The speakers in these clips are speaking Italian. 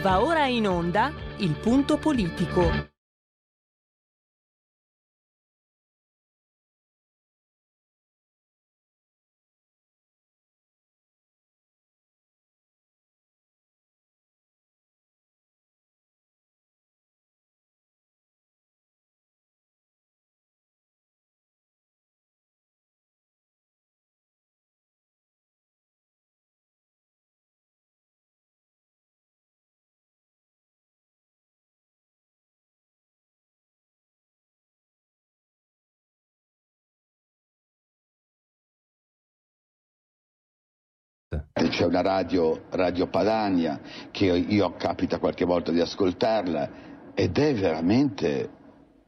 Va ora in onda Il Punto Politico. C'è una Radio Padania, che io capita qualche volta di ascoltarla, ed è veramente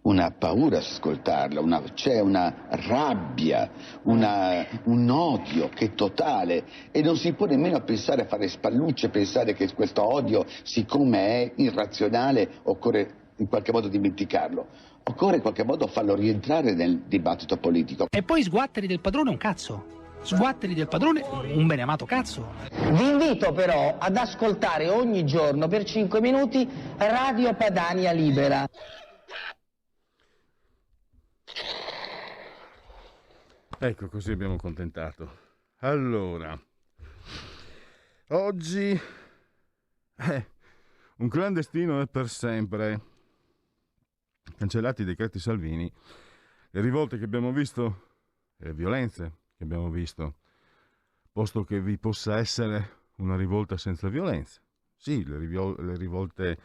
una paura ascoltarla, c'è una rabbia, un odio che è totale, e non si può nemmeno pensare a fare spallucce, pensare che questo odio, siccome è irrazionale, occorre in qualche modo dimenticarlo. Occorre in qualche modo farlo rientrare nel dibattito politico. E poi sguatteri del padrone un cazzo. Sguatteri del padrone un beneamato cazzo. Vi invito però ad ascoltare ogni giorno per 5 minuti Radio Padania Libera. Ecco, così abbiamo contentato. Allora, oggi un clandestino è per sempre. Cancellati i decreti Salvini, le rivolte che abbiamo visto, le violenze che abbiamo visto, posto che vi possa essere una rivolta senza violenza. Sì, le rivolte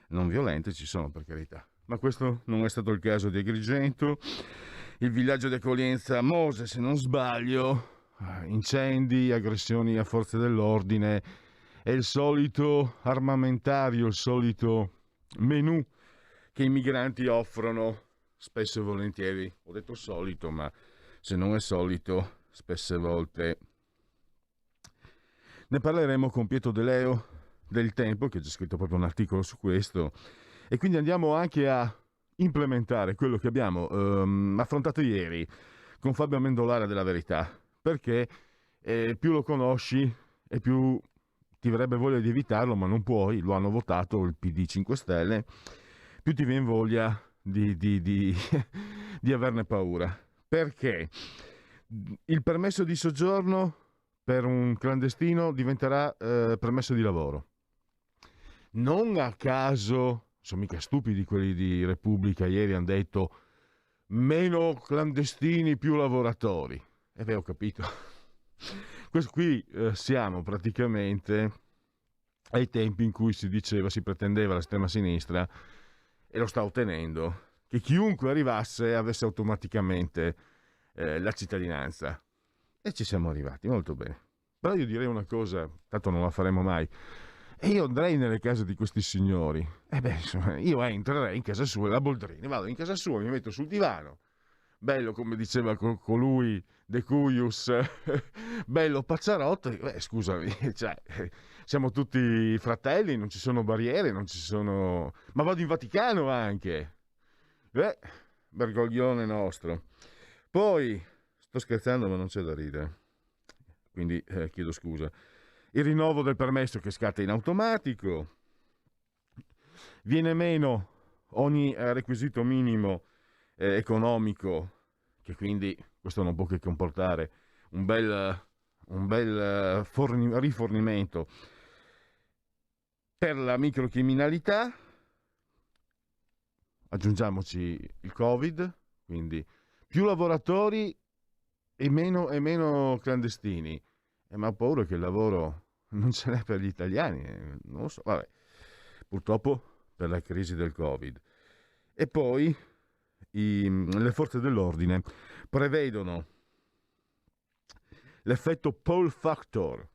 non violente ci sono, per carità, ma questo non è stato il caso di Agrigento, il villaggio di accoglienza Mose, se non sbaglio, incendi, aggressioni a forze dell'ordine e il solito armamentario, il solito menù che i migranti offrono spesso e volentieri. Ho detto solito, ma se non è solito, spesse volte. Ne parleremo con Pietro De Leo del Tempo, che ha già scritto proprio un articolo su questo, e quindi andiamo anche a implementare quello che abbiamo affrontato ieri con Fabio Amendolara della Verità, perché più lo conosci e più ti verrebbe voglia di evitarlo, ma non puoi, lo hanno votato il PD 5 Stelle, più ti viene voglia di averne paura. Perché il permesso di soggiorno per un clandestino diventerà permesso di lavoro. Non a caso, sono mica stupidi quelli di Repubblica, ieri hanno detto meno clandestini, più lavoratori. E beh, ho capito. Qui siamo praticamente ai tempi in cui si pretendeva l'estrema sinistra, e lo sta ottenendo, che chiunque arrivasse avesse automaticamente la cittadinanza. E ci siamo arrivati, molto bene. Però io direi una cosa, tanto non la faremo mai, e io andrei nelle case di questi signori. Insomma, io entrerei in casa sua, la Boldrini, vado in casa sua, mi metto sul divano, bello come diceva colui De Cuius, bello Pacciarotto, scusami, cioè, siamo tutti fratelli, non ci sono barriere, non ci sono... Ma vado in Vaticano anche! Bergoglione nostro. Poi, sto scherzando ma non c'è da ridere, quindi chiedo scusa. Il rinnovo del permesso che scatta in automatico, viene meno ogni requisito minimo economico, che quindi questo non può che comportare un bel rifornimento per la microcriminalità. Aggiungiamoci il Covid, quindi più lavoratori e meno clandestini. Ma ho paura che il lavoro non ce n'è per gli italiani, non lo so, vabbè, purtroppo per la crisi del Covid. E poi le forze dell'ordine prevedono l'effetto pull factor,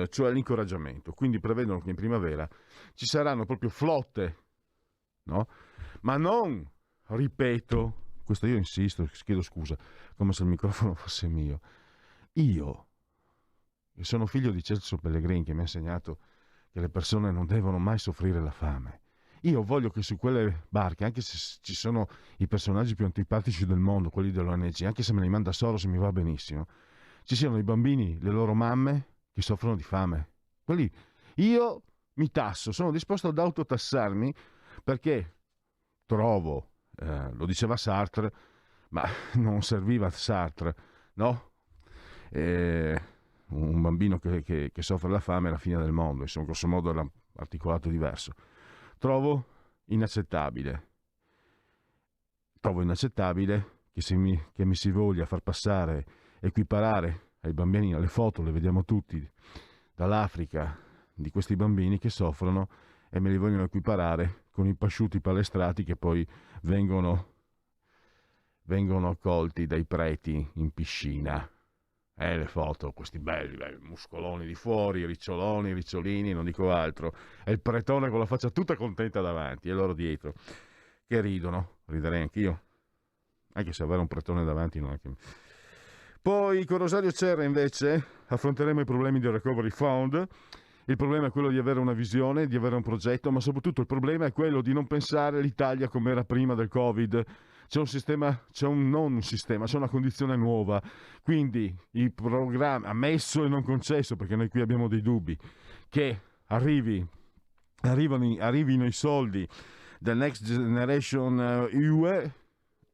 cioè l'incoraggiamento, quindi prevedono che in primavera ci saranno proprio flotte, no? Ma non, ripeto, questo io insisto, chiedo scusa, come se il microfono fosse mio, io sono figlio di Celso Pellegrini, che mi ha insegnato che le persone non devono mai soffrire la fame. Io voglio che su quelle barche, anche se ci sono i personaggi più antipatici del mondo, quelli dell'ONG, anche se me li manda Soros mi va benissimo, ci siano i bambini, le loro mamme che soffrono di fame. Quelli, io mi tasso, sono disposto ad autotassarmi perché trovo, lo diceva Sartre, ma non serviva Sartre, no? Un bambino che soffre la fame è la fine del mondo, insomma, grosso modo era articolato diverso. Trovo inaccettabile che mi si voglia far passare, equiparare ai bambini, alle foto le vediamo tutti dall'Africa, di questi bambini che soffrono, e me li vogliono equiparare con i pasciuti palestrati che poi vengono accolti dai preti in piscina. Le foto, questi belli muscoloni di fuori, riccioloni, ricciolini, non dico altro, e il pretone con la faccia tutta contenta davanti e loro dietro che ridono. Riderei anch'io, anche se avere un pretone davanti non è che... Poi con Rosario Cerra invece affronteremo i problemi del Recovery Fund. Il problema è quello di avere una visione, di avere un progetto, ma soprattutto il problema è quello di non pensare all'Italia come era prima del Covid. C'è una condizione nuova. Quindi i programmi, ammesso e non concesso, perché noi qui abbiamo dei dubbi, che arrivino i soldi del Next Generation UE,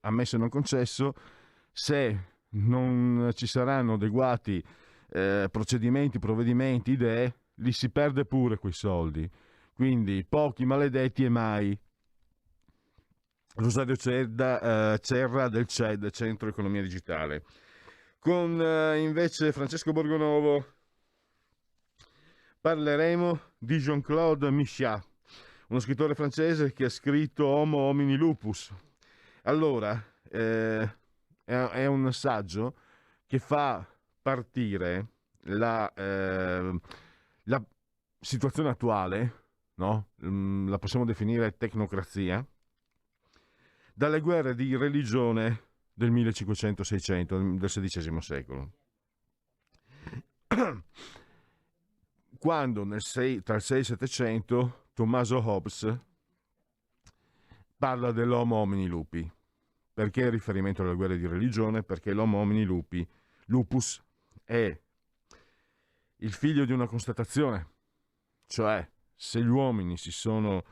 ammesso e non concesso, se non ci saranno adeguati procedimenti, provvedimenti, idee, li si perde pure quei soldi. Quindi pochi maledetti e mai. Rosario Cerra del CED, Centro Economia Digitale. Con invece Francesco Borgonovo parleremo di Jean-Claude Michat, uno scrittore francese che ha scritto Homo homini lupus. Allora, è un saggio che fa partire la situazione attuale, no? La possiamo definire tecnocrazia, dalle guerre di religione del 1500-600, del XVI secolo. Quando tra il 6 e il 700 Tommaso Hobbes parla dell'Homo homini lupi. Perché il riferimento alle guerre di religione? Perché l'Homo homini lupus è il figlio di una constatazione, cioè se gli uomini si sono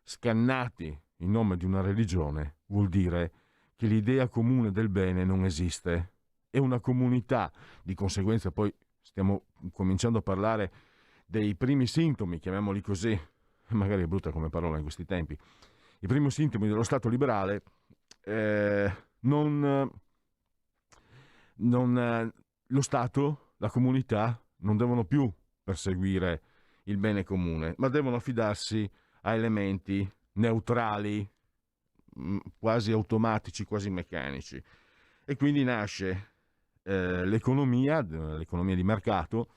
scannati in nome di una religione, vuol dire che l'idea comune del bene non esiste, è una comunità. Di conseguenza poi stiamo cominciando a parlare dei primi sintomi, chiamiamoli così, magari è brutta come parola in questi tempi, i primi sintomi dello Stato liberale. Lo Stato, la comunità non devono più perseguire il bene comune, ma devono affidarsi a elementi neutrali, quasi automatici, quasi meccanici. E quindi nasce l'economia di mercato.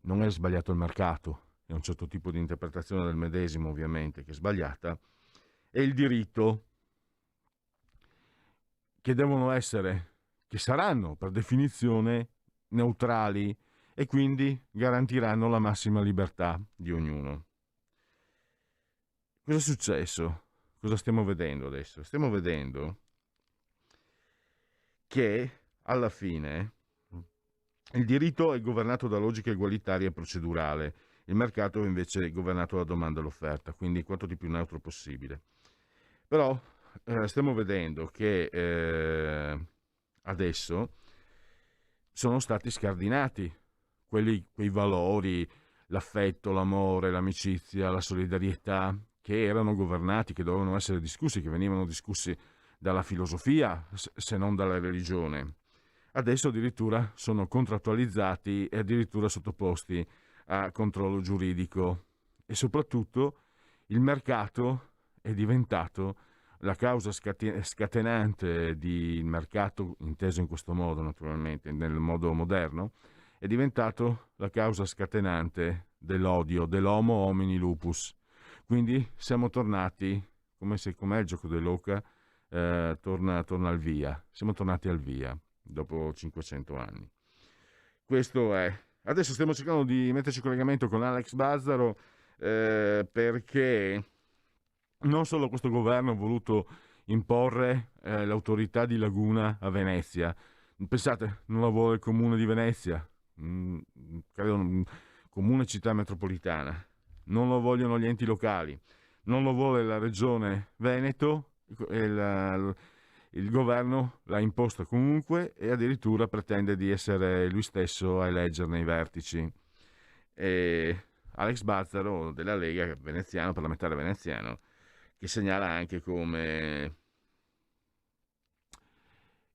Non è sbagliato il mercato, è un certo tipo di interpretazione del medesimo ovviamente che è sbagliata, e il diritto, che saranno per definizione neutrali e quindi garantiranno la massima libertà di ognuno. Cosa è successo? Cosa stiamo vedendo adesso? Stiamo vedendo che alla fine il diritto è governato da logica egualitaria e procedurale, il mercato invece è governato da domanda e l'offerta, quindi quanto di più neutro possibile. Però stiamo vedendo che adesso sono stati scardinati quei valori, l'affetto, l'amore, l'amicizia, la solidarietà, che erano governati, che dovevano essere discussi, che venivano discussi dalla filosofia, se non dalla religione. Adesso addirittura sono contrattualizzati e addirittura sottoposti a controllo giuridico, e soprattutto il mercato è diventato la causa scatenante di mercato, inteso in questo modo naturalmente, nel modo moderno, è diventato la causa scatenante dell'odio, dell'homo homini lupus. Quindi siamo tornati, come il gioco dell'oca torna al via, siamo tornati al via dopo 500 anni. Questo è. Adesso stiamo cercando di metterci in collegamento con Alex Bazzaro, perché non solo questo governo ha voluto imporre l'autorità di laguna a Venezia. Pensate, non la vuole il comune di Venezia, credo comune città metropolitana, non lo vogliono gli enti locali, non lo vuole la regione Veneto, il governo l'ha imposto comunque e addirittura pretende di essere lui stesso a eleggerne i vertici. E Alex Bazzaro della Lega veneziano, parlamentare veneziano, che segnala anche come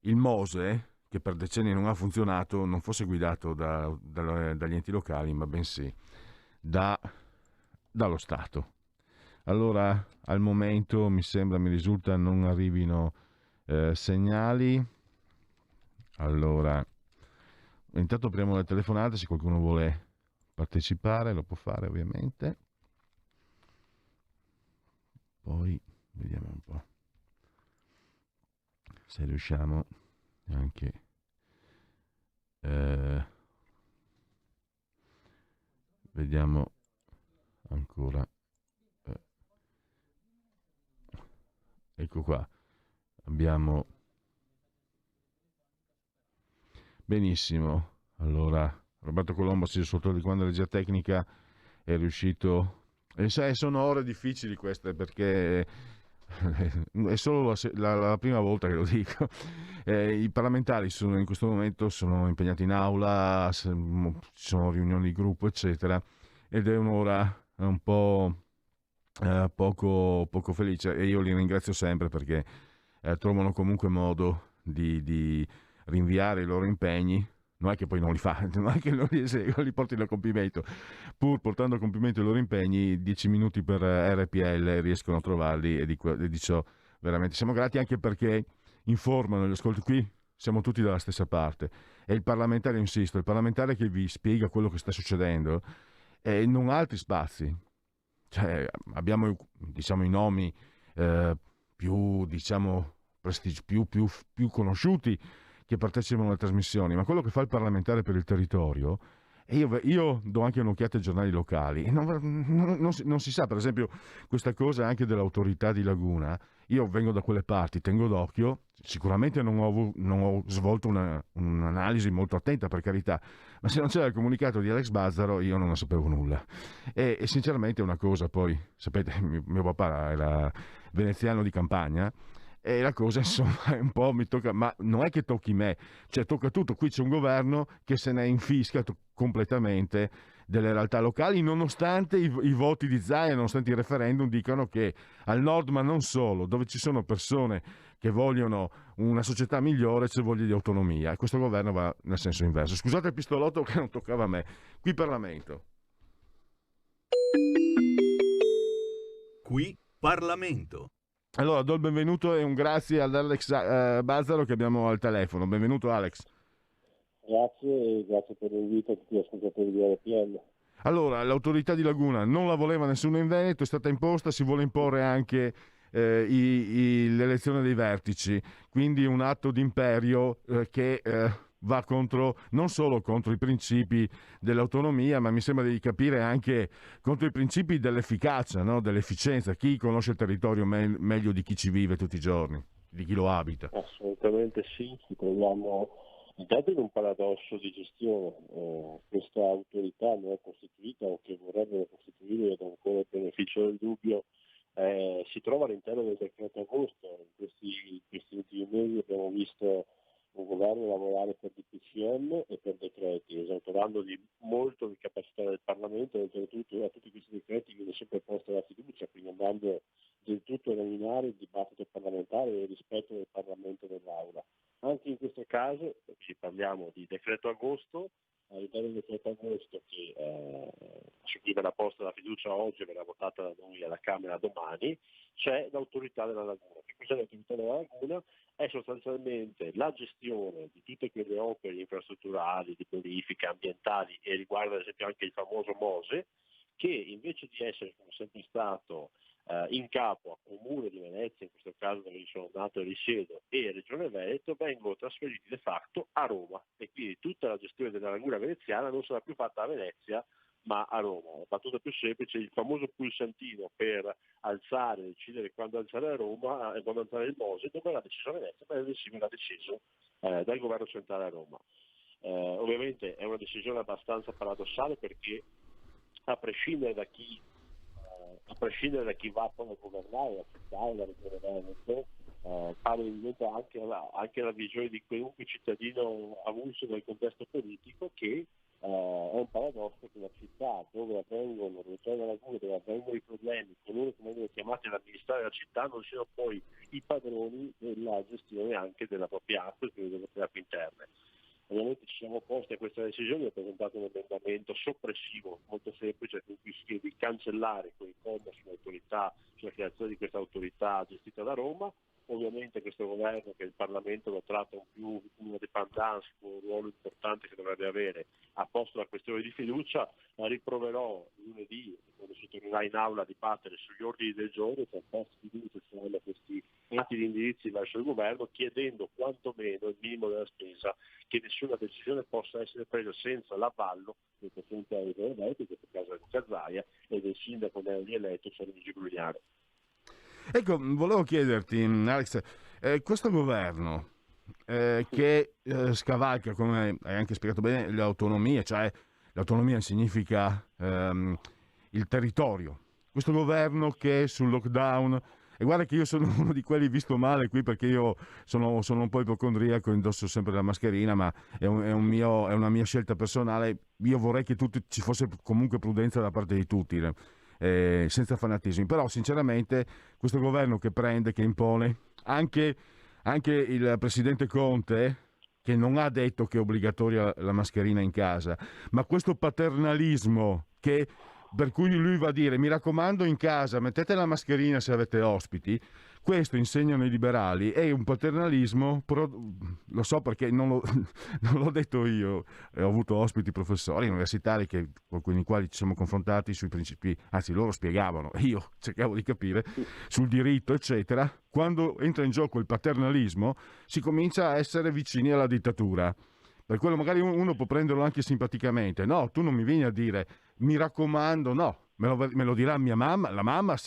il Mose, che per decenni non ha funzionato, non fosse guidato dagli enti locali, ma bensì dallo Stato. Allora, al momento mi risulta non arrivino segnali. Allora, intanto apriamo le telefonate, se qualcuno vuole partecipare lo può fare ovviamente. Poi vediamo un po' se riusciamo anche vediamo ancora. Ecco qua, abbiamo benissimo. Allora, Roberto Colombo si è sotto di quando regia tecnica è riuscito. E sai, sono ore difficili queste perché è solo la prima volta che lo dico. I parlamentari in questo momento sono impegnati in aula, ci sono riunioni di gruppo, eccetera, ed è un'ora un po' poco felice, e io li ringrazio sempre perché trovano comunque modo di rinviare i loro impegni. Non è che poi non li fa, non è che non li eseguono, li portino a compimento. Pur portando a compimento i loro impegni, 10 minuti per RPL riescono a trovarli, e di ciò veramente siamo grati, anche perché informano gli ascolti. Qui siamo tutti dalla stessa parte, e il parlamentare, insisto, il parlamentare che vi spiega quello che sta succedendo non ha altri spazi. Cioè, abbiamo, diciamo, i nomi più, diciamo, più conosciuti che partecipano alle trasmissioni, ma quello che fa il parlamentare per il territorio, e io do anche un'occhiata ai giornali locali, e non si sa, per esempio, questa cosa anche dell'autorità di Laguna. Io vengo da quelle parti, tengo d'occhio, sicuramente non ho svolto un'analisi molto attenta, per carità, ma se non c'era il comunicato di Alex Bazzaro io non ne sapevo nulla. E sinceramente è una cosa, poi, sapete, mio papà era veneziano di campagna, e la cosa, insomma, è un po' mi tocca, ma non è che tocchi me, cioè tocca tutto. Qui c'è un governo che se ne infisca completamente delle realtà locali, nonostante i voti di Zaia, nonostante i referendum dicano che al nord, ma non solo, dove ci sono persone che vogliono una società migliore, c'è voglia di autonomia, e questo governo va nel senso inverso. Scusate il pistolotto che non toccava a me. Qui Parlamento. Qui Parlamento. Allora, do il benvenuto e un grazie ad Alex Bazzaro che abbiamo al telefono. Benvenuto Alex. Grazie, e grazie per l'invito a tutti gli ascoltatori di RPL. Allora, l'autorità di Laguna non la voleva nessuno in Veneto, è stata imposta, si vuole imporre anche l'elezione dei vertici, quindi un atto d'imperio che va non solo contro i principi dell'autonomia, ma mi sembra di capire anche contro i principi dell'efficacia, no? Dell'efficienza. Chi conosce il territorio meglio di chi ci vive tutti i giorni, di chi lo abita? Assolutamente sì, ci troviamo intanto in un paradosso di gestione. Questa autorità non è costituita, o che vorrebbero costituire, ed ancora il beneficio del dubbio, si trova all'interno del decreto agosto. In questi ultimi mesi abbiamo visto un governo lavorare per DPCM e per decreti, esautorando di molto le capacità del Parlamento, e oltretutto a tutti questi decreti viene sempre posta la fiducia, quindi andando del tutto a eliminare il dibattito parlamentare e il rispetto del Parlamento e dell'Aula. Anche in questo caso parliamo di decreto agosto, all'interno del decreto agosto su cui verrà posta la fiducia oggi e verrà votata da noi alla Camera domani, c'è l'autorità della Laguna. Che cos'è l'autorità della Laguna? È sostanzialmente la gestione di tutte quelle opere infrastrutturali, di bonifica, ambientali, e riguarda ad esempio anche il famoso Mose, che invece di essere, come sempre stato, in capo a Comune di Venezia, in questo caso dove sono nato e risiedo, e Regione Veneto, vengono trasferiti de facto a Roma, e quindi tutta la gestione della laguna veneziana non sarà più fatta a Venezia ma a Roma. La battuta più semplice: il famoso pulsantino per alzare, decidere quando alzare a Roma e quando alzare il Mose non verrà deciso a Venezia, ma verrà deciso dal governo centrale a Roma. Ovviamente è una decisione abbastanza paradossale, perché a prescindere da chi a prescindere da chi va poi a governare, la città, la regione Veneto, pare evidente anche la visione di qualunque cittadino avulso dal contesto politico che è un paradosso che la città dove avvengono dove avvengono i problemi, coloro che vengono chiamati ad amministrare la città non siano poi i padroni della gestione anche della propria acqua e delle proprie acque interne. Ovviamente ci siamo opposti a questa decisione, ho presentato un emendamento soppressivo molto semplice con cui si chiede di cancellare quei commi sull'autorità, sulla creazione di questa autorità gestita da Roma. Ovviamente questo governo, che il Parlamento lo tratta una dépendance con un ruolo importante che dovrebbe avere, ha posto la questione di fiducia, la riproverò lunedì quando si tornerà in aula a dibattere sugli ordini del giorno, per posti di fiducia saranno questi atti di indirizzi verso il governo, chiedendo quantomeno il minimo della spesa, che nessuna decisione possa essere presa senza l'avallo del Presidente della Regione Veneto, in questo caso Luca Zaia, e del sindaco neoeletto, cioè Luigi Giuliano. Ecco, volevo chiederti, Alex, questo governo che scavalca, come hai anche spiegato bene, le autonomie, cioè l'autonomia significa il territorio. Questo governo che sul lockdown, e guarda che io sono uno di quelli visto male qui perché io sono un po' ipocondriaco, indosso sempre la mascherina, ma è una mia scelta personale. Io vorrei che ci fosse comunque prudenza da parte di tutti. Senza fanatismi, però sinceramente questo governo che prende, che impone, anche il presidente Conte, che non ha detto che è obbligatoria la mascherina in casa, ma questo paternalismo per cui lui va a dire mi raccomando in casa mettete la mascherina se avete ospiti, questo insegnano i liberali, è un paternalismo, lo so perché non l'ho detto io, ho avuto ospiti professori universitari con i quali ci siamo confrontati sui principi, anzi loro spiegavano, io cercavo di capire, sul diritto eccetera. Quando entra in gioco il paternalismo si comincia a essere vicini alla dittatura. Per quello magari uno può prenderlo anche simpaticamente, no, tu non mi vieni a dire mi raccomando, no, me lo dirà mia mamma, la mamma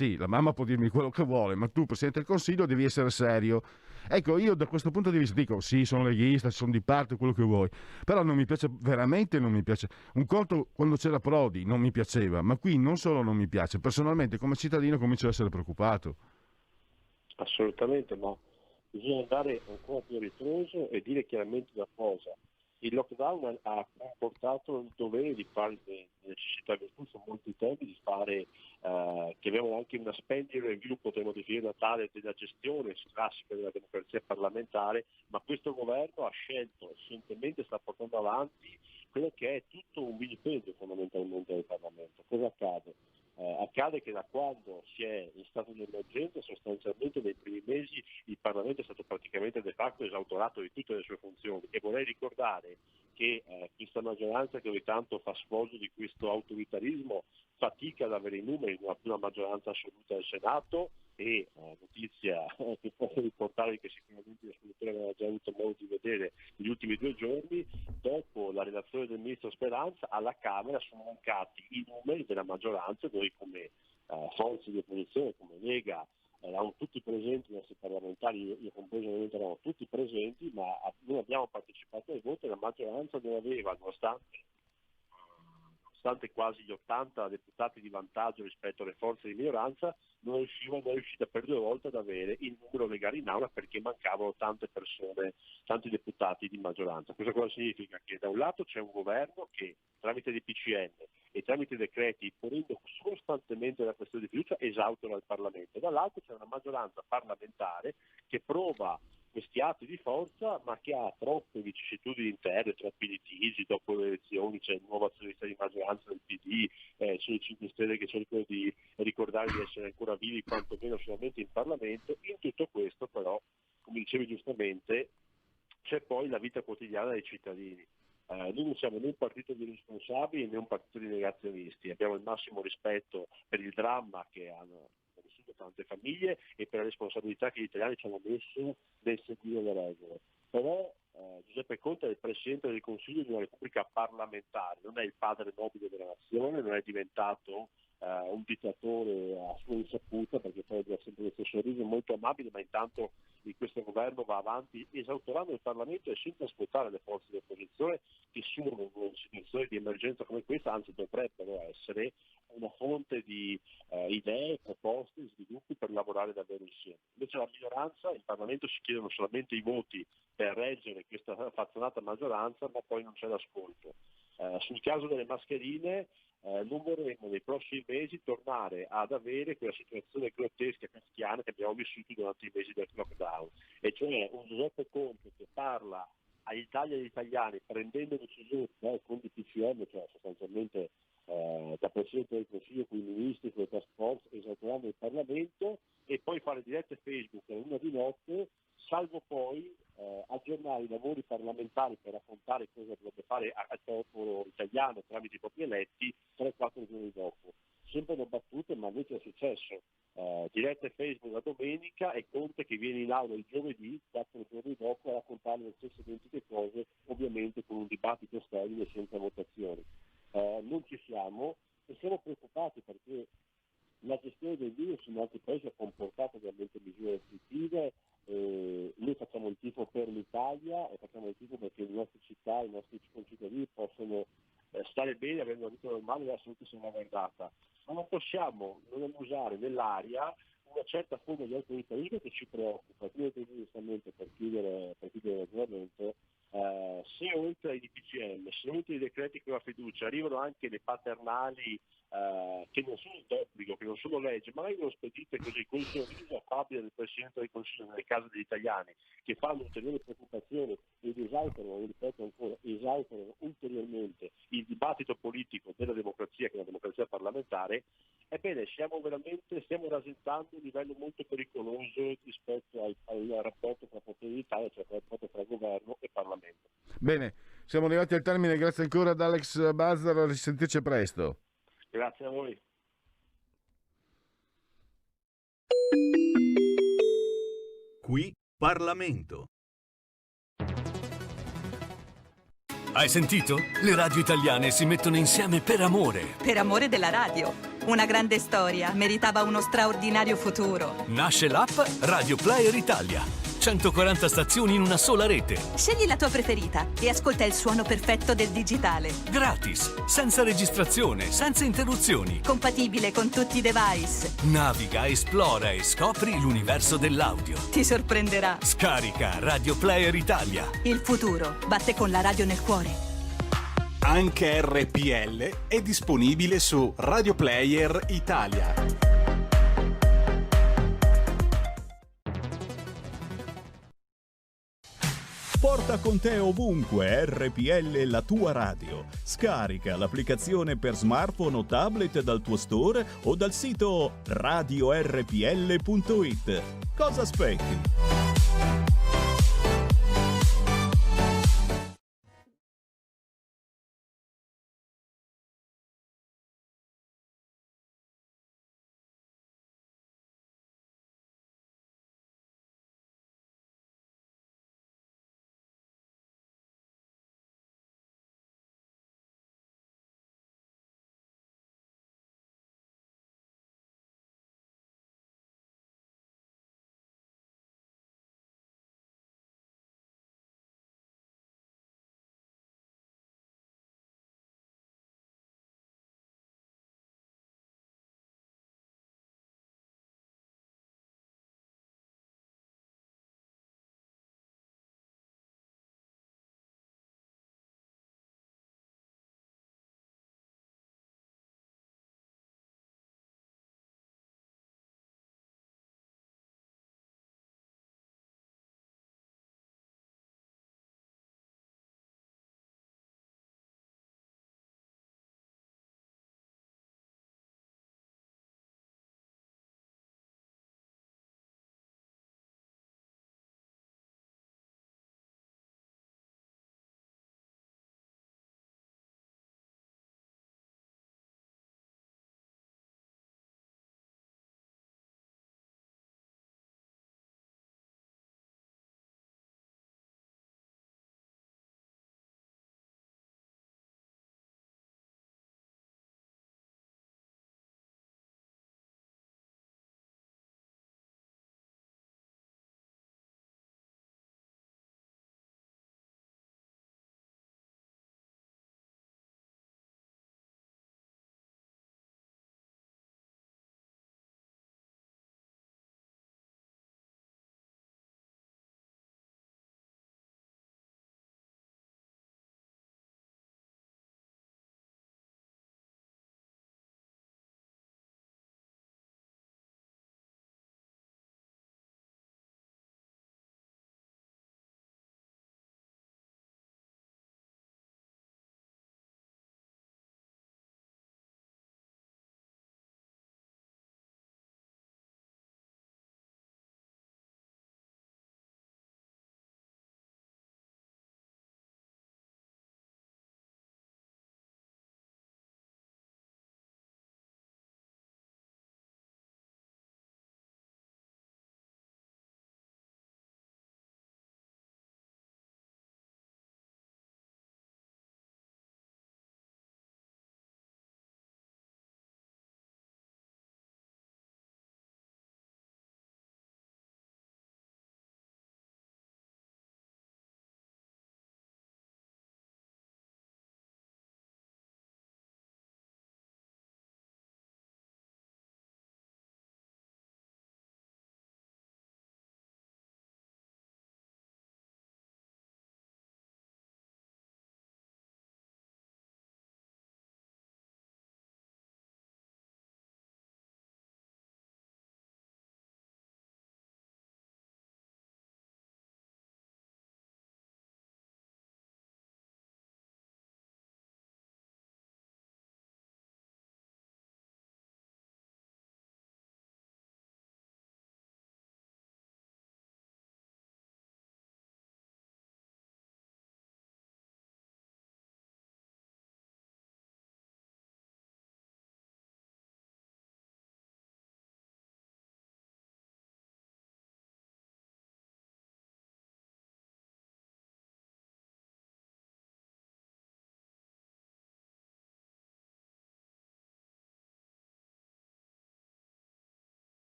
può dirmi quello che vuole, ma tu Presidente del Consiglio devi essere serio. Ecco, io da questo punto di vista dico sì, sono leghista, sono di parte, quello che vuoi, però non mi piace, veramente non mi piace. Un conto quando c'era Prodi non mi piaceva, ma qui non solo non mi piace, personalmente come cittadino comincio ad essere preoccupato. Assolutamente, ma bisogna andare ancora più a ritroso e dire chiaramente una cosa. Il lockdown ha comportato il dovere di fare necessità virtù, sono molti tempi di fare, chiamiamolo anche una spending review, potremmo definirla tale, della gestione classica della democrazia parlamentare, ma questo governo ha scelto, scientemente sta portando avanti quello che è tutto un vilipendio fondamentalmente del Parlamento. Cosa accade? Accade che da quando si è in stato di emergenza sostanzialmente nei primi mesi il Parlamento è stato praticamente de facto esautorato di tutte le sue funzioni, e vorrei ricordare che questa maggioranza che ogni tanto fa sfoggio di questo autoritarismo fatica ad avere i numeri di una maggioranza assoluta del Senato, e notizia che posso riportare, che sicuramente l'ascoltatore aveva già avuto modo di vedere negli ultimi 2 giorni, dopo la relazione del ministro Speranza alla Camera sono mancati i numeri della maggioranza. Noi come forze di opposizione, come Lega, eravamo tutti presenti, i nostri parlamentari, io compreso, ovviamente eravamo tutti presenti, ma non abbiamo partecipato ai voti e la maggioranza non aveva, nonostante quasi gli 80 deputati di vantaggio rispetto alle forze di minoranza, non è riuscita per 2 volte ad avere il numero legale in aula perché mancavano tante persone, tanti deputati di maggioranza. Questo cosa significa? Che da un lato c'è un governo che tramite DPCM e tramite decreti, ponendo costantemente la questione di fiducia, esautora il Parlamento, dall'altro c'è una maggioranza parlamentare che prova questi atti di forza, ma che ha troppe vicissitudini interne, troppi litigi. Dopo le elezioni c'è nuova azionista di maggioranza del PD, c'è i 5 Stelle che cercano di ricordare di essere ancora vivi quantomeno solamente in Parlamento. In tutto questo però, come dicevi giustamente, c'è poi la vita quotidiana dei cittadini. Noi non siamo né un partito di responsabili né un partito di negazionisti, abbiamo il massimo rispetto per il dramma che hanno vissuto tante famiglie e per la responsabilità che gli italiani ci hanno messo nel seguire le regole. Però Giuseppe Conte è il Presidente del Consiglio di una Repubblica parlamentare, non è il padre nobile della nazione, non è diventato un dittatore a sua insaputa, perché poi ha sempre lo stesso sorriso, molto amabile, ma intanto questo governo va avanti esautorando il Parlamento e senza ascoltare le forze di opposizione che sono in una situazione di emergenza come questa, anzi dovrebbero essere una fonte di idee, proposte, sviluppi per lavorare davvero insieme. Invece la minoranza, in Parlamento si chiedono solamente i voti per reggere questa fazzonata maggioranza, ma poi non c'è l'ascolto. Sul caso delle mascherine non vorremmo nei prossimi mesi tornare ad avere quella situazione grottesca kafkiana che abbiamo vissuto durante i mesi del lockdown, e cioè un Giuseppe Conte che parla all'Italia e agli italiani prendendo decisioni con DPCM, cioè sostanzialmente da Presidente del Consiglio con i ministri, con le task force, esagerando il Parlamento, e poi fare dirette Facebook a una di notte, salvo poi aggiornare i lavori parlamentari per raccontare cosa dovrebbe fare al popolo italiano tramite i propri eletti 3-4 giorni dopo. Sempre da battute, ma invece è successo. Dirette Facebook la domenica e Conte che viene in aula il giovedì, 4 giorni dopo, a raccontare le stesse identiche cose, ovviamente con un dibattito sterile senza votazioni. Non ci siamo e siamo preoccupati perché la gestione del virus in altri paesi ha comportato ovviamente misure restrittive. Noi facciamo il tifo per l'Italia e facciamo il tifo perché le nostre città, i nostri concittadini possono stare bene, avere una vita normale e la salute salvaguardata, ma non possiamo non usare nell'aria una certa forma di autoritarismo che ci preoccupa. Come giustamente per chiudere il ragionamento, se oltre ai DPCM, se oltre ai decreti con la fiducia arrivano anche le paternali che non sono d'obbligo, che non sono legge, ma vengono spedite così con il sorriso affabile del Presidente del Consiglio nelle case degli italiani, che fanno ulteriore preoccupazione ed esaltano, ripeto ancora, esaltano ulteriormente il dibattito politico della democrazia, che è la democrazia parlamentare, ebbene stiamo rasentando un livello molto pericoloso rispetto al rapporto tra potere d'Italia, cioè il rapporto tra governo e Parlamento. Bene, siamo arrivati al termine, grazie ancora ad Alex Bazzaro, a risentirci presto. Grazie a voi. Qui Parlamento. Hai sentito? Le radio italiane si mettono insieme per amore. Per amore della radio. Una grande storia meritava uno straordinario futuro. Nasce l'app Radio Player Italia. 140 stazioni in una sola rete. Scegli la tua preferita e ascolta il suono perfetto del digitale. Gratis, senza registrazione, senza interruzioni. Compatibile con tutti i device. Naviga, esplora e scopri l'universo dell'audio. Ti sorprenderà. Scarica Radio Player Italia. Il futuro batte con la radio nel cuore. Anche RPL è disponibile su Radio Player Italia. Porta con te ovunque RPL, la tua radio. Scarica l'applicazione per smartphone o tablet dal tuo store o dal sito radiorpl.it. Cosa aspetti?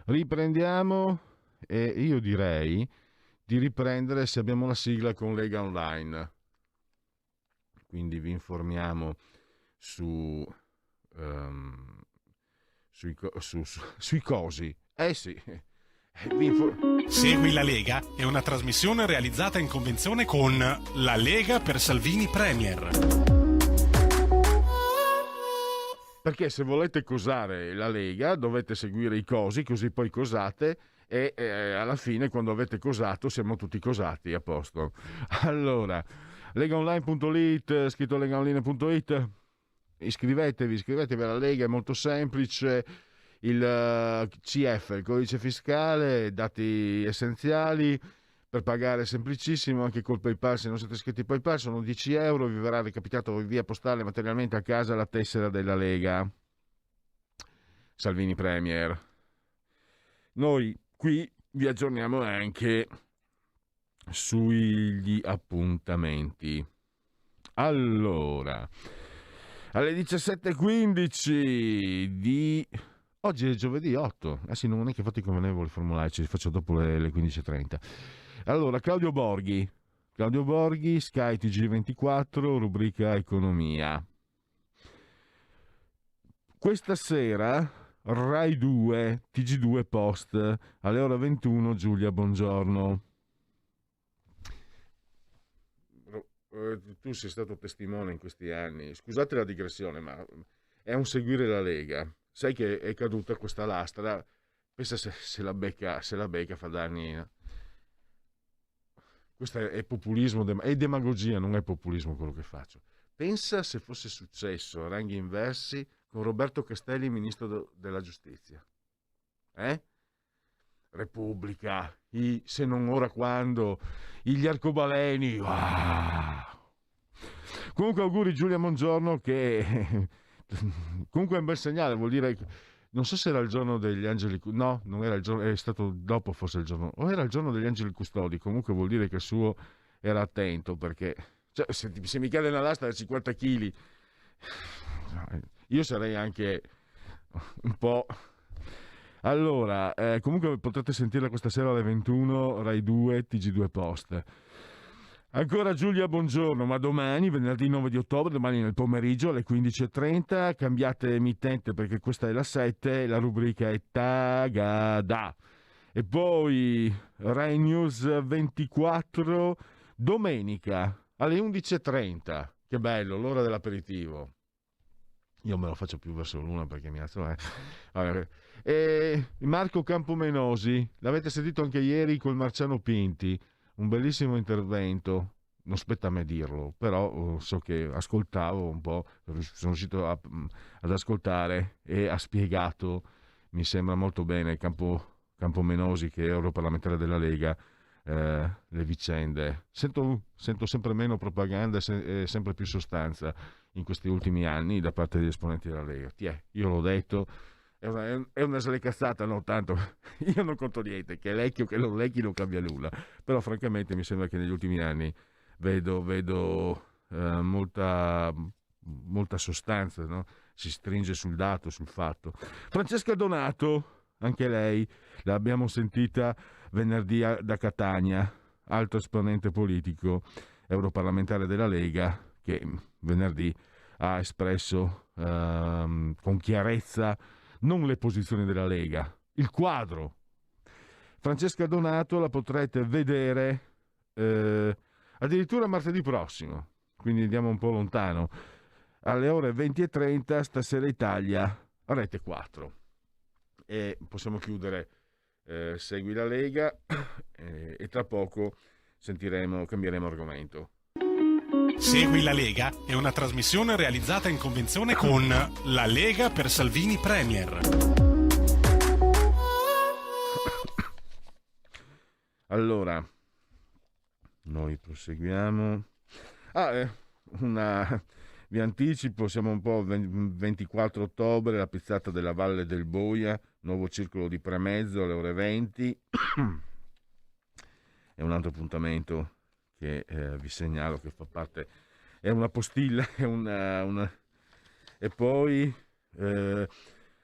Riprendiamo e io direi di riprendere, se abbiamo la sigla, con Lega Online. Quindi vi informiamo sui cosi. Sì. Segui la Lega è una trasmissione realizzata in convenzione con La Lega per Salvini Premier. Perché se volete cosare la Lega dovete seguire i cosi, così poi cosate e alla fine, quando avete cosato, siamo tutti cosati, a posto. Allora, legaonline.it, scritto legaonline.it, iscrivetevi alla Lega, è molto semplice. Il CF, il codice fiscale, dati essenziali per pagare, semplicissimo, anche col PayPal. Se non siete iscritti PayPal sono 10 euro, vi verrà recapitato via postale materialmente a casa la tessera della Lega Salvini Premier. Noi qui vi aggiorniamo anche sugli appuntamenti. Allora, alle 17:15 di oggi è giovedì 8. Sì, non è che fate i convenevoli formulaici, li faccio dopo le 15:30. Allora, Claudio Borghi, Sky TG24, rubrica Economia. Questa sera Rai 2, TG2 Post, alle ore 21, Giulia Bongiorno. Tu sei stato testimone in questi anni, scusate la digressione, ma è un seguire la Lega. Sai che è caduta questa lastra, pensa se la becca fa danni. Questo è populismo, è demagogia, non è populismo quello che faccio. Pensa se fosse successo a ranghi inversi con Roberto Castelli, ministro della giustizia. Repubblica, se non ora quando, gli arcobaleni. Wow. Comunque auguri Giulia Bongiorno, che comunque è un bel segnale, vuol dire che, non so se era il giorno degli angeli, no, non era il giorno, è stato dopo forse il giorno, o era il giorno degli angeli custodi. Comunque vuol dire che il suo era attento, perché cioè, se mi cade una lastra da 50 kg io sarei anche un po'. Allora, comunque potrete sentirla questa sera alle 21, Rai 2, TG2 Post. Ancora Giulia Bongiorno, ma domani, venerdì 9 di ottobre, domani nel pomeriggio alle 15:30, cambiate emittente perché questa è la 7, la rubrica è Tagada. E poi Rai News 24, domenica alle 11:30, che bello, l'ora dell'aperitivo. Io me lo faccio più verso l'una perché mi alzo. E Marco Campomenosi, l'avete sentito anche ieri col Marciano Pinti, un bellissimo intervento, non spetta a me dirlo, però so che ascoltavo un po', sono riuscito ad ascoltare e ha spiegato, mi sembra molto bene, Campomenosi, che è europarlamentare della Lega, le vicende. Sento sempre meno propaganda e sempre più sostanza in questi ultimi anni da parte degli esponenti della Lega. Io l'ho detto, è una slecazzata, no, tanto io non conto niente, che lecchi o che non lecchi non cambia nulla, però francamente mi sembra che negli ultimi anni vedo molta sostanza, no? Si stringe sul dato, sul fatto. Francesca Donato, anche lei l'abbiamo sentita venerdì da Catania, alto esponente politico europarlamentare della Lega, che venerdì ha espresso con chiarezza non le posizioni della Lega, il quadro. Francesca Donato la potrete vedere addirittura martedì prossimo, quindi andiamo un po' lontano, alle ore 20:30, Stasera Italia, a Rete 4. E possiamo chiudere Segui la Lega e tra poco cambieremo argomento. Segui la Lega è una trasmissione realizzata in convenzione con La Lega per Salvini Premier. Allora, noi proseguiamo. Vi anticipo, siamo un po' 24 ottobre, la pizzata della Valle del Boia, nuovo circolo di Premezzo alle ore 20. È un altro appuntamento che vi segnalo, che fa parte, è una postilla, e poi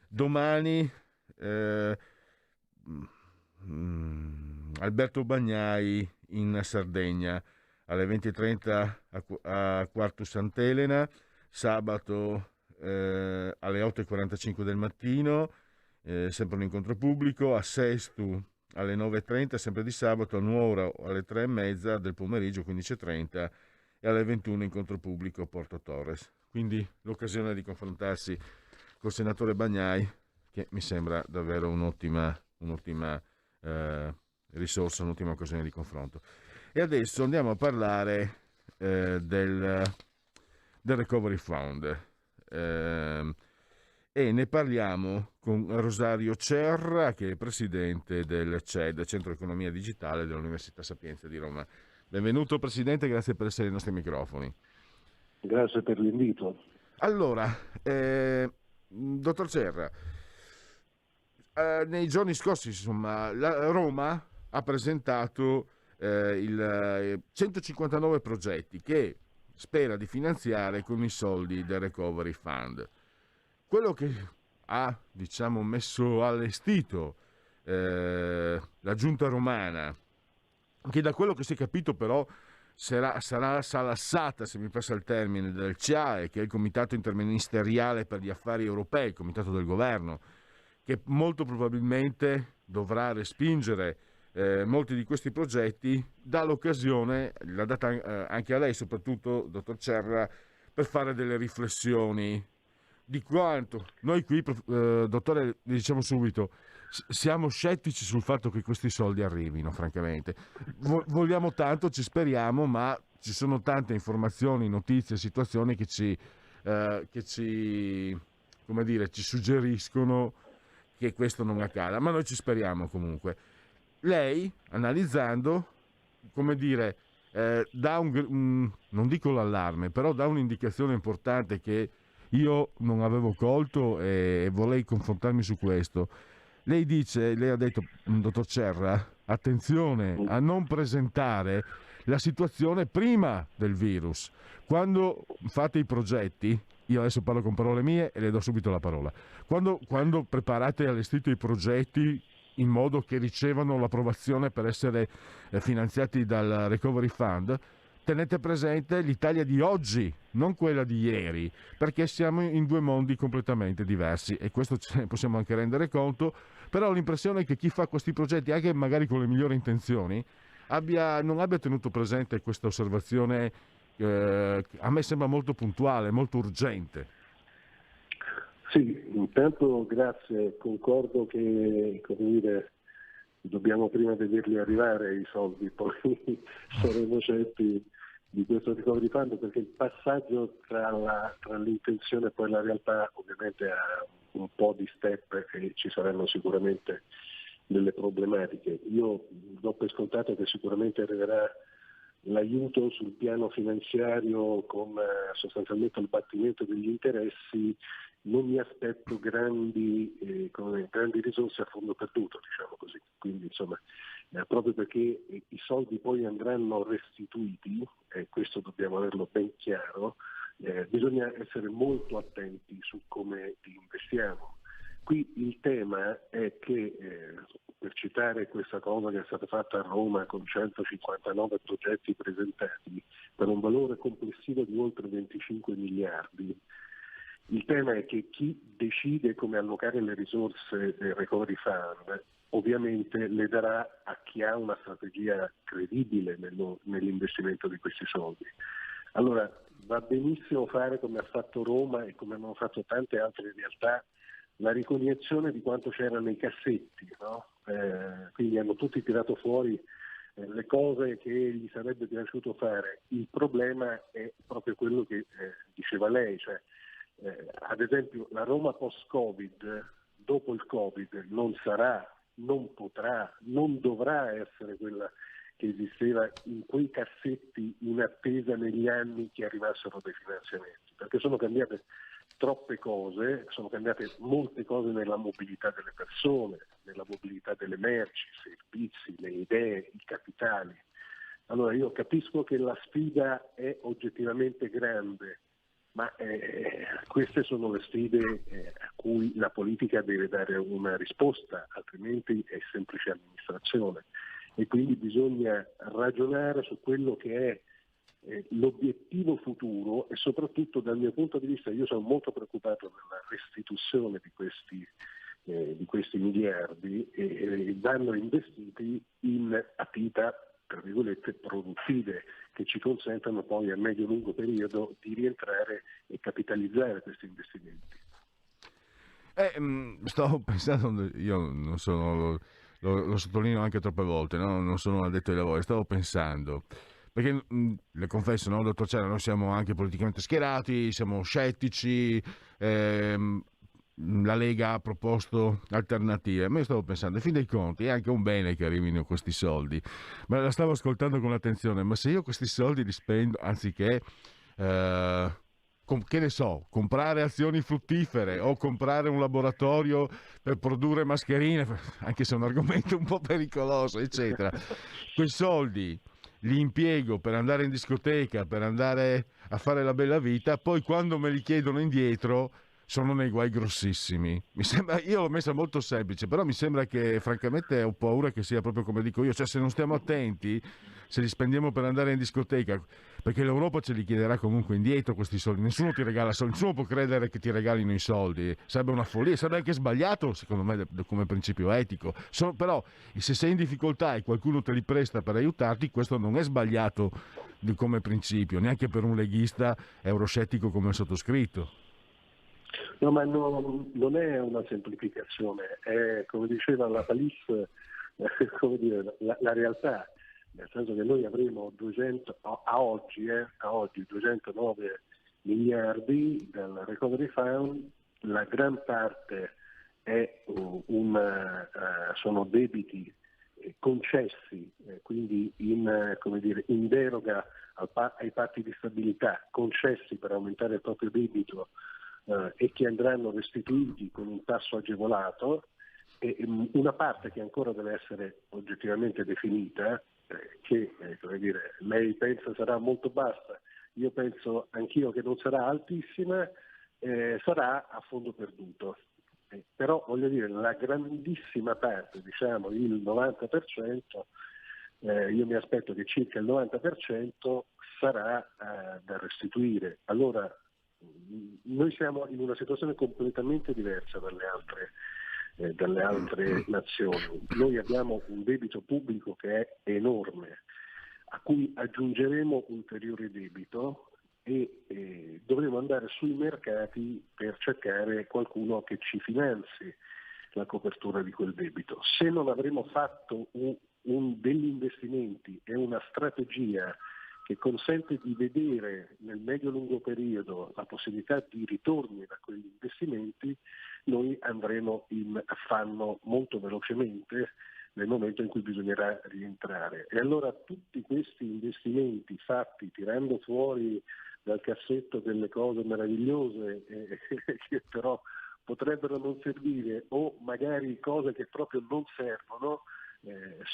domani Alberto Bagnai in Sardegna alle 20:30 a Quartu Sant'Elena, sabato alle 8:45 del mattino, sempre un incontro pubblico, a Sestu alle 9:30, sempre di sabato, a Nuora alle 3:30 del pomeriggio, 15:30, e alle 21 incontro pubblico a Porto Torres. Quindi l'occasione di confrontarsi col senatore Bagnai, che mi sembra davvero un'ottima risorsa, un'ottima occasione di confronto. E adesso andiamo a parlare del Recovery Fund, e ne parliamo con Rosario Cerra, che è presidente del CED, Centro Economia Digitale dell'Università Sapienza di Roma. Benvenuto Presidente, grazie per essere ai nostri microfoni. Grazie per l'invito. Allora, dottor Cerra, nei giorni scorsi, insomma, la Roma ha presentato 159 progetti che spera di finanziare con i soldi del Recovery Fund. Quello che ha, diciamo, allestito la giunta romana, che da quello che si è capito però sarà salassata, se mi passa il termine, del CIAE, che è il Comitato Interministeriale per gli Affari Europei, il comitato del governo, che molto probabilmente dovrà respingere molti di questi progetti, dà l'occasione, l'ha data anche a lei soprattutto, dottor Cerra, per fare delle riflessioni di quanto noi qui, dottore, le diciamo subito, siamo scettici sul fatto che questi soldi arrivino, francamente. Vogliamo tanto, ci speriamo, ma ci sono tante informazioni, notizie, situazioni che ci suggeriscono che questo non accada, ma noi ci speriamo comunque. Lei, analizzando, dà non dico l'allarme, però dà un'indicazione importante che io non avevo colto e vorrei confrontarmi su questo. Lei ha detto, dottor Cerra, attenzione a non presentare la situazione prima del virus. Quando fate i progetti, io adesso parlo con parole mie e le do subito la parola, quando preparate e allestite i progetti in modo che ricevano l'approvazione per essere finanziati dal Recovery Fund, tenete presente l'Italia di oggi, non quella di ieri, perché siamo in due mondi completamente diversi e questo ce ne possiamo anche rendere conto, però ho l'impressione che chi fa questi progetti, anche magari con le migliori intenzioni, non abbia tenuto presente questa osservazione a me sembra molto puntuale, molto urgente. Sì, intanto grazie, concordo che, dobbiamo prima vederli arrivare i soldi, poi saremo certi di questo recovery fund, perché il passaggio tra l'intenzione e poi la realtà ovviamente ha un po' di step e ci saranno sicuramente delle problematiche. Io do per scontato che sicuramente arriverà l'aiuto sul piano finanziario con sostanzialmente il battimento degli interessi. Non mi aspetto grandi risorse a fondo perduto, diciamo così. Quindi insomma, proprio perché i soldi poi andranno restituiti, e questo dobbiamo averlo ben chiaro, bisogna essere molto attenti su come li investiamo. Qui il tema è che, per citare questa cosa che è stata fatta a Roma con 159 progetti presentati per un valore complessivo di oltre 25 miliardi, il tema è che chi decide come allocare le risorse del Recovery Fund ovviamente le darà a chi ha una strategia credibile nell'investimento di questi soldi. Allora va benissimo fare come ha fatto Roma e come hanno fatto tante altre realtà, la ricognizione di quanto c'era nei cassetti, no? Quindi hanno tutti tirato fuori le cose che gli sarebbe piaciuto fare. Il problema è proprio quello che diceva lei, cioè ad esempio la Roma post-Covid, dopo il Covid, non sarà, non potrà, non dovrà essere quella che esisteva in quei cassetti in attesa negli anni che arrivassero dei finanziamenti, perché sono cambiate troppe cose, sono cambiate molte cose nella mobilità delle persone, nella mobilità delle merci, i servizi, le idee, i capitali. Allora io capisco che la sfida è oggettivamente grande, ma queste sono le sfide a cui la politica deve dare una risposta, altrimenti è semplice amministrazione, e quindi bisogna ragionare su quello che è l'obiettivo futuro, e soprattutto dal mio punto di vista io sono molto preoccupato della restituzione di questi miliardi, e vanno investiti in attività tra virgolette produttive che ci consentano poi a medio-lungo periodo di rientrare e capitalizzare questi investimenti. Stavo pensando, io non sono, lo sottolineo anche troppe volte, no? Non sono un addetto ai lavori, stavo pensando, perché le confesso, no, dottor Cera, noi siamo anche politicamente schierati, siamo scettici, la Lega ha proposto alternative, ma io stavo pensando, in fin dei conti è anche un bene che arrivino questi soldi, ma la stavo ascoltando con attenzione, ma se io questi soldi li spendo anziché che ne so, comprare azioni fruttifere o comprare un laboratorio per produrre mascherine, anche se è un argomento un po' pericoloso, eccetera, quei soldi li impiego per andare in discoteca, per andare a fare la bella vita, poi quando me li chiedono indietro sono nei guai grossissimi. Mi sembra, io l'ho messa molto semplice, però mi sembra che francamente ho paura che sia proprio come dico io, cioè se non stiamo attenti, se li spendiamo per andare in discoteca, perché l'Europa ce li chiederà comunque indietro questi soldi, nessuno ti regala soldi, nessuno può credere che ti regalino i soldi, sarebbe una follia, sarebbe anche sbagliato secondo me come principio etico, però se sei in difficoltà e qualcuno te li presta per aiutarti, questo non è sbagliato come principio, neanche per un leghista euroscettico come il sottoscritto. No, ma non è una semplificazione, è, come diceva la Palisse, come dire, la realtà, nel senso che noi avremo 200, a oggi 209 miliardi dal Recovery Fund, la gran parte sono debiti concessi, quindi in deroga ai patti di stabilità, concessi per aumentare il proprio debito, e che andranno restituiti con un tasso agevolato, e una parte che ancora deve essere oggettivamente definita, che lei pensa sarà molto bassa, io penso anch'io che non sarà altissima, sarà a fondo perduto. Però voglio dire, la grandissima parte, diciamo il 90%, io mi aspetto che circa il 90% sarà da restituire. Allora noi siamo in una situazione completamente diversa dalle altre nazioni. Noi abbiamo un debito pubblico che è enorme, a cui aggiungeremo ulteriore debito e dovremo andare sui mercati per cercare qualcuno che ci finanzi la copertura di quel debito. Se non avremo fatto degli investimenti e una strategia che consente di vedere nel medio-lungo periodo la possibilità di ritorni da quegli investimenti, noi andremo in affanno molto velocemente nel momento in cui bisognerà rientrare. E allora tutti questi investimenti fatti tirando fuori dal cassetto delle cose meravigliose che però potrebbero non servire, o magari cose che proprio non servono,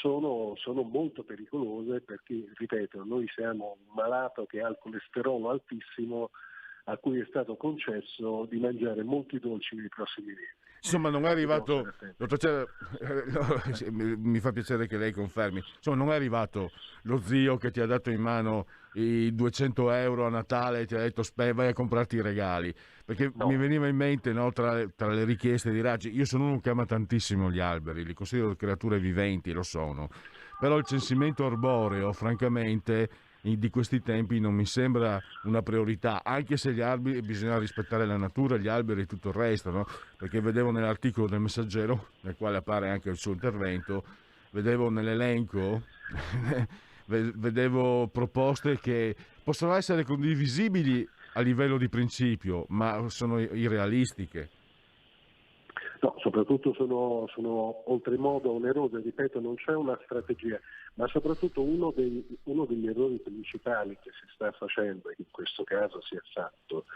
sono molto pericolose, perché, ripeto, noi siamo un malato che ha il colesterolo altissimo, a cui è stato concesso di mangiare molti dolci nei prossimi mesi. Insomma, non è arrivato, dottor Cera, mi fa piacere che lei confermi, insomma, non è arrivato lo zio che ti ha dato in mano i 200 euro a Natale e ti ha detto vai a comprarti i regali, perché mi veniva in mente, no, tra le richieste di Raggi, io sono uno che ama tantissimo gli alberi, li considero creature viventi, lo sono, però il censimento arboreo, francamente, di questi tempi non mi sembra una priorità, anche se gli alberi, bisogna rispettare la natura, gli alberi e tutto il resto, no? Perché vedevo nell'articolo del Messaggero, nel quale appare anche il suo intervento, vedevo nell'elenco vedevo proposte che possono essere condivisibili a livello di principio, ma sono irrealistiche. No, soprattutto sono oltremodo onerose, ripeto, non c'è una strategia, ma soprattutto uno degli errori principali che si sta facendo, e in questo caso si è fatto,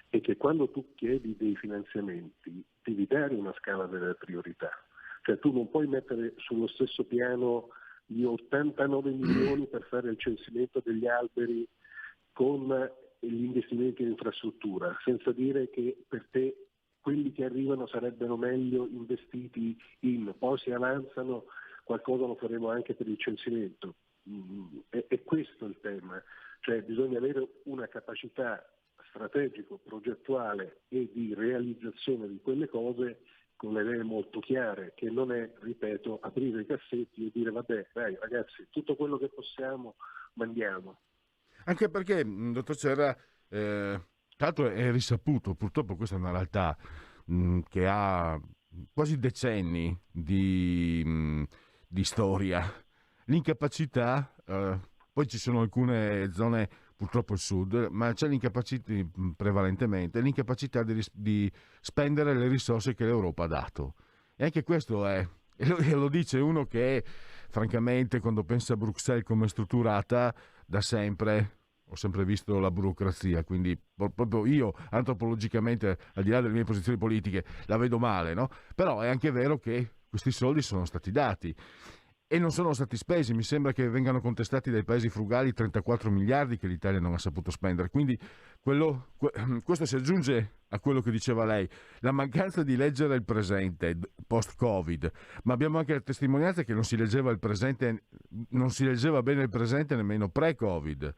è che quando tu chiedi dei finanziamenti devi dare una scala delle priorità, cioè tu non puoi mettere sullo stesso piano gli 89 milioni per fare il censimento degli alberi con gli investimenti in infrastruttura, senza dire che per te quelli che arrivano sarebbero meglio investiti poi se avanzano qualcosa lo faremo anche per il censimento. È questo il tema, cioè bisogna avere una capacità strategico, progettuale e di realizzazione di quelle cose con le idee molto chiare, che non è, ripeto, aprire i cassetti e dire vabbè, dai ragazzi, tutto quello che possiamo mandiamo. Anche perché, dottor Serra, tanto è risaputo, purtroppo questa è una realtà che ha quasi decenni di storia. L'incapacità, poi ci sono alcune zone, purtroppo il sud, ma c'è l'incapacità prevalentemente, l'incapacità di spendere le risorse che l'Europa ha dato. E anche questo è, e lo dice uno che francamente quando pensa a Bruxelles come è strutturata, da sempre ho sempre visto la burocrazia, quindi proprio io antropologicamente, al di là delle mie posizioni politiche, la vedo male, no? Però è anche vero che questi soldi sono stati dati e non sono stati spesi. Mi sembra che vengano contestati dai paesi frugali 34 miliardi che l'Italia non ha saputo spendere. Quindi questo si aggiunge a quello che diceva lei, la mancanza di leggere il presente post-Covid, ma abbiamo anche la testimonianza che non si leggeva il presente, non si leggeva bene il presente nemmeno pre-Covid.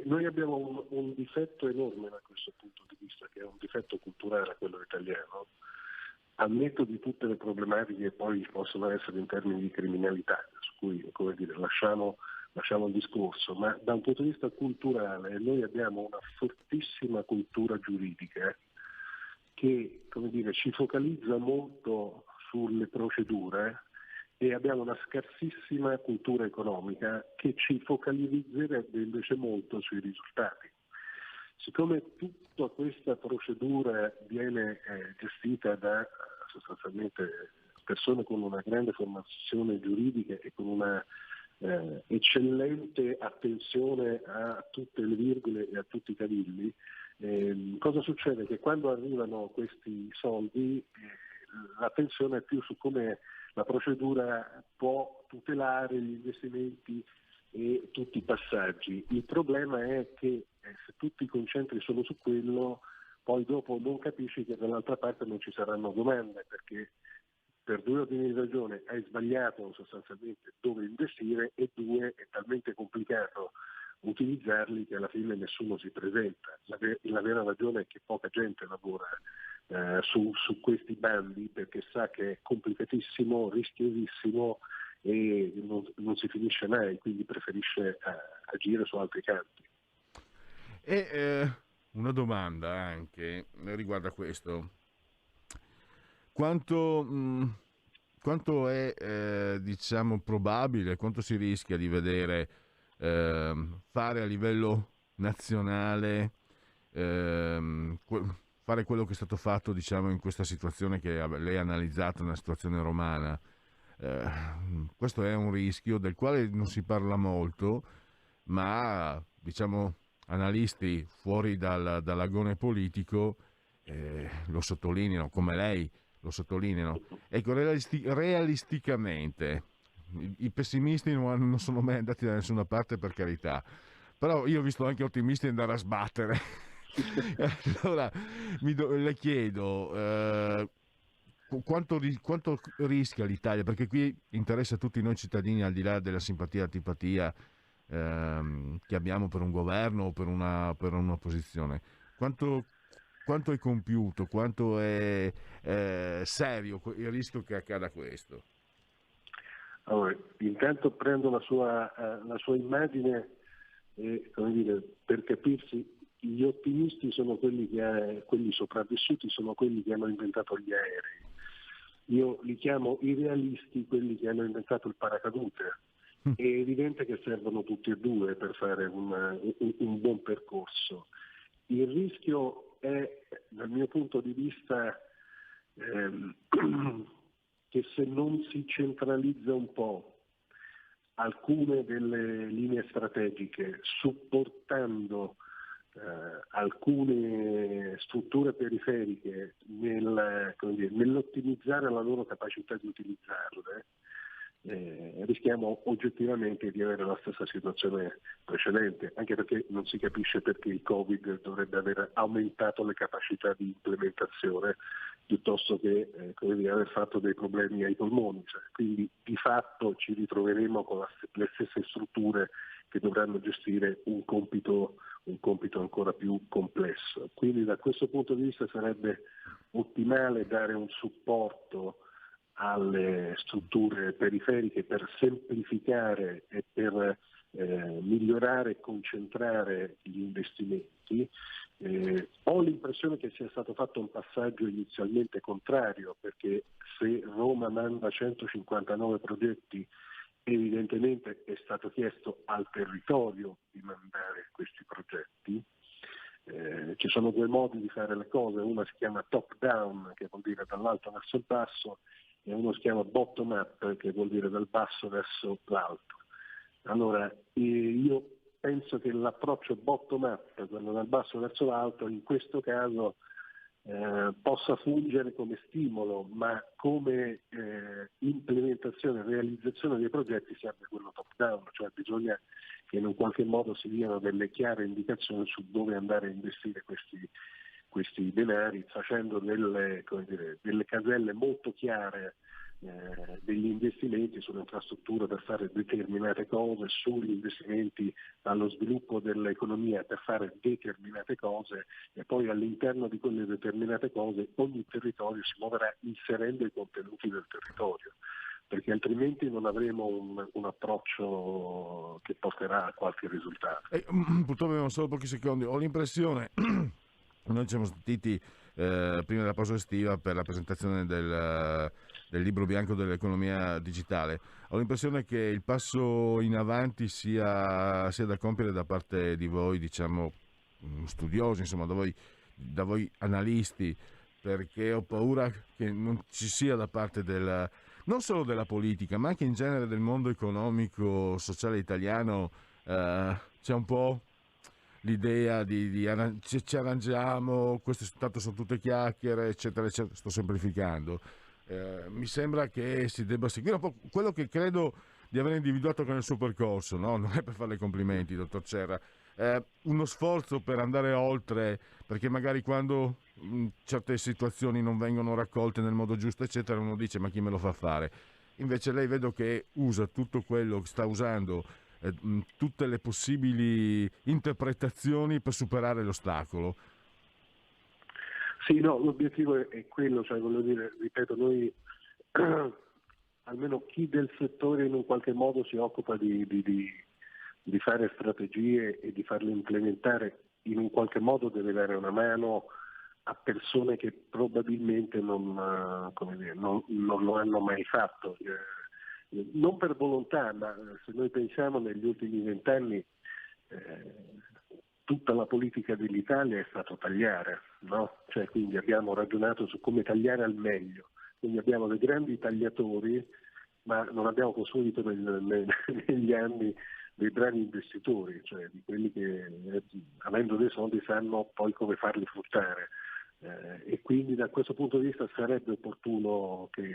Noi abbiamo un difetto enorme da questo punto di vista, che è un difetto culturale, quello italiano, al netto di tutte le problematiche che poi possono essere in termini di criminalità, su cui, come dire, lasciamo il discorso, ma da un punto di vista culturale noi abbiamo una fortissima cultura giuridica che, come dire, ci focalizza molto sulle procedure e abbiamo una scarsissima cultura economica che ci focalizzerebbe invece molto sui risultati. Siccome tutta questa procedura viene gestita da sostanzialmente persone con una grande formazione giuridica e con una eccellente attenzione a tutte le virgole e a tutti i cavilli, cosa succede? Che quando arrivano questi soldi l'attenzione è più su come la procedura può tutelare gli investimenti e tutti i passaggi. Il problema è che se tu ti concentri solo su quello, poi dopo non capisci che dall'altra parte non ci saranno domande, perché per due ordini di ragione hai sbagliato sostanzialmente dove investire e due è talmente complicato utilizzarli che alla fine nessuno si presenta. La vera ragione è che poca gente lavora su questi bandi perché sa che è complicatissimo, rischiosissimo e non si finisce mai, quindi preferisce agire su altri campi. E una domanda anche riguarda questo. Quanto è diciamo probabile, quanto si rischia di vedere fare a livello nazionale fare quello che è stato fatto diciamo in questa situazione che lei ha analizzato, una situazione romana? Questo è un rischio del quale non si parla molto, ma diciamo analisti fuori dall'agone politico lo sottolineano, come lei lo sottolineano. Ecco, realisticamente i pessimisti non sono mai andati da nessuna parte, per carità, però io ho visto anche ottimisti andare a sbattere. Allora le chiedo quanto rischia l'Italia, perché qui interessa a tutti noi cittadini, al di là della simpatia e antipatia che abbiamo per un governo o per un'opposizione. Quanto è compiuto, quanto è serio il rischio che accada questo? Allora, intanto prendo la sua immagine e, come dire, per capirsi, gli ottimisti sono quelli sopravvissuti, sono quelli che hanno inventato gli aerei. Io li chiamo i realisti, quelli che hanno inventato il paracadute. È evidente che servono tutti e due per fare un buon percorso. Il rischio è, dal mio punto di vista, che se non si centralizza un po' alcune delle linee strategiche, supportando alcune strutture periferiche nell'ottimizzare la loro capacità di utilizzarle, rischiamo oggettivamente di avere la stessa situazione precedente, anche perché non si capisce perché il Covid dovrebbe aver aumentato le capacità di implementazione piuttosto che aver fatto dei problemi ai polmoni, quindi di fatto ci ritroveremo con le stesse strutture che dovranno gestire un compito ancora più complesso. Quindi da questo punto di vista sarebbe ottimale dare un supporto alle strutture periferiche per semplificare e per migliorare e concentrare gli investimenti. Ho l'impressione che sia stato fatto un passaggio inizialmente contrario, perché se Roma manda 159 progetti, evidentemente è stato chiesto al territorio di mandare questi progetti. Ci sono due modi di fare le cose, uno si chiama top down, che vuol dire dall'alto verso il basso, e uno si chiama bottom up, che vuol dire dal basso verso l'alto. Allora, io penso che l'approccio bottom up, quello dal basso verso l'alto, in questo caso possa fungere come stimolo, ma come implementazione e realizzazione dei progetti serve quello top down, cioè bisogna che in un qualche modo si diano delle chiare indicazioni su dove andare a investire questi denari, facendo delle caselle molto chiare degli investimenti sulle infrastrutture per fare determinate cose, sugli investimenti allo sviluppo dell'economia per fare determinate cose, e poi all'interno di quelle determinate cose ogni territorio si muoverà inserendo i contenuti del territorio, perché altrimenti non avremo un approccio che porterà a qualche risultato. Purtroppo abbiamo solo pochi secondi. Ho l'impressione, noi ci siamo sentiti prima della pausa estiva per la presentazione del libro bianco dell'economia digitale. Ho l'impressione che il passo in avanti sia da compiere da parte di voi, diciamo, studiosi, insomma, da voi analisti, perché ho paura che non ci sia da parte non solo della politica, ma anche in genere del mondo economico, sociale italiano, c'è un po' l'idea di ci arrangiamo, queste tanto sono tutte chiacchiere, eccetera, eccetera. Sto semplificando. Mi sembra che si debba seguire un po' quello che credo di aver individuato con il suo percorso, no? Non è per fare i complimenti, dottor Cerra, uno sforzo per andare oltre, perché magari quando certe situazioni non vengono raccolte nel modo giusto, eccetera, uno dice ma chi me lo fa fare? Invece lei vedo che usa tutto quello che sta usando, tutte le possibili interpretazioni per superare l'ostacolo. Sì, no, l'obiettivo è quello, cioè voglio dire, ripeto, noi almeno chi del settore in un qualche modo si occupa di fare strategie e di farle implementare, in un qualche modo deve dare una mano a persone che probabilmente non lo hanno mai fatto, non per volontà, ma se noi pensiamo negli ultimi 20 anni tutta la politica dell'Italia è stato tagliare, no? Cioè, quindi abbiamo ragionato su come tagliare al meglio, quindi abbiamo dei grandi tagliatori, ma non abbiamo costruito negli anni dei bravi investitori, cioè di quelli che avendo dei soldi sanno poi come farli fruttare, e quindi da questo punto di vista sarebbe opportuno che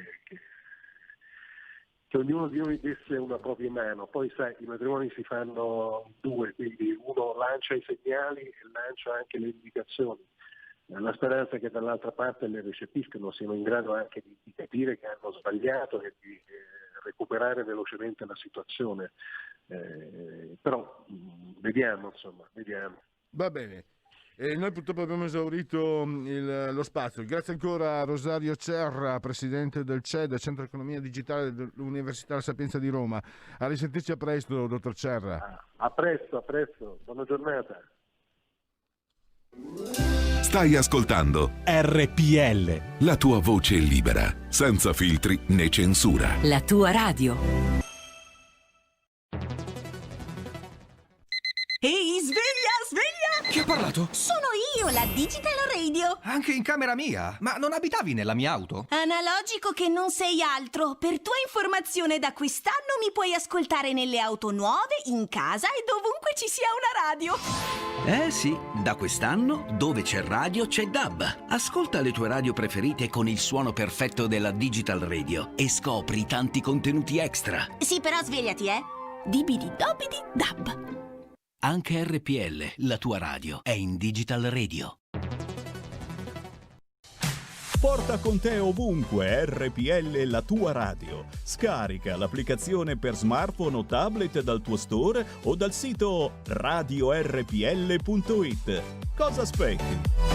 ognuno di noi desse una propria mano. Poi sai, i matrimoni si fanno due, quindi uno lancia i segnali e lancia anche le indicazioni. La speranza è che dall'altra parte le recepiscano, siano in grado anche di capire che hanno sbagliato e di recuperare velocemente la situazione. Però vediamo. Va bene. Noi purtroppo abbiamo esaurito lo spazio. Grazie ancora a Rosario Cerra, presidente del CED, Centro Economia Digitale dell'Università La Sapienza di Roma. A risentirci a presto, dottor Cerra. A presto. Buona giornata. Stai ascoltando RPL, la tua voce libera, senza filtri né censura. La tua radio. Ehi, sveglia! Chi ha parlato? Sono io la Digital Radio. Anche in camera mia? Ma non abitavi nella mia auto? Analogico che non sei altro. Per tua informazione, da quest'anno mi puoi ascoltare nelle auto nuove, in casa e dovunque ci sia una radio. Eh sì, da quest'anno dove c'è radio c'è DAB. Ascolta le tue radio preferite con il suono perfetto della Digital Radio e scopri tanti contenuti extra. Sì, però svegliati, Dibidi dobidi dab. Anche RPL, la tua radio, è in Digital Radio. Porta con te ovunque RPL, la tua radio. Scarica l'applicazione per smartphone o tablet dal tuo store o dal sito radiorpl.it. Cosa aspetti?